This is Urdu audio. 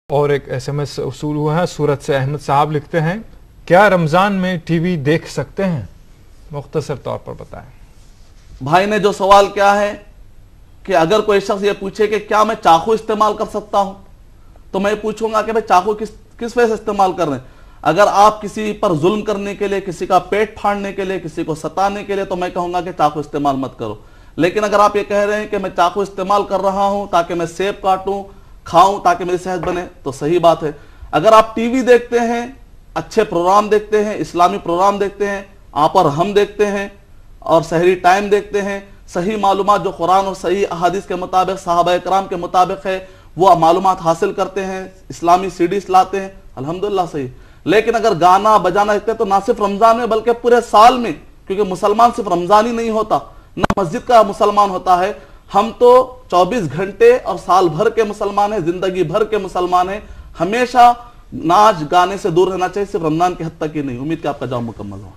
اور ایک SMS وصول ہوا ہے سورت سے احمد صاحب لکھتے ہیں کیا رمضان میں ٹی وی دیکھ سکتے ہیں؟ مختصر طور پر بتائیں۔ بھائی نے جو سوال کیا ہے کہ اگر کوئی شخص یہ پوچھے کہ کیا میں چاقو استعمال کر سکتا ہوں تو میں پوچھوں گا کہ بھائی چاقو کس وجہ سے استعمال کر رہے ہیں۔ اگر آپ کسی پر ظلم کرنے کے لیے، کسی کا پیٹ پھاڑنے کے لیے، کسی کو ستانے کے لیے تو میں کہوں گا کہ چاقو استعمال مت کرو۔ لیکن اگر آپ یہ کہہ رہے ہیں کہ میں چاقو استعمال کر رہا ہوں تاکہ میں سیب کاٹوں، کھاؤں تاکہ میری صحت بنے، تو صحیح بات ہے۔ اگر آپ ٹی وی دیکھتے ہیں، اچھے پروگرام دیکھتے ہیں، اسلامی پروگرام دیکھتے ہیں، آپ اور ہم دیکھتے ہیں اور سحری ٹائم دیکھتے ہیں، صحیح معلومات جو قرآن اور صحیح احادیث کے مطابق، صحابہ کرام کے مطابق ہے وہ معلومات حاصل کرتے ہیں، اسلامی سیڈیز لاتے ہیں، الحمدللہ صحیح۔ لیکن اگر گانا بجانا دیکھتے ہیں تو نہ صرف رمضان میں بلکہ پورے سال میں، کیونکہ مسلمان صرف رمضان ہی نہیں ہوتا، نہ مسجد کا مسلمان ہوتا ہے، ہم تو 24 گھنٹے اور سال بھر کے مسلمان ہیں، زندگی بھر کے مسلمان ہیں۔ ہمیشہ ناچ گانے سے دور رہنا چاہیے، صرف رمضان کے حد تک ہی نہیں۔ امید کہ آپ کا جواب مکمل ہو۔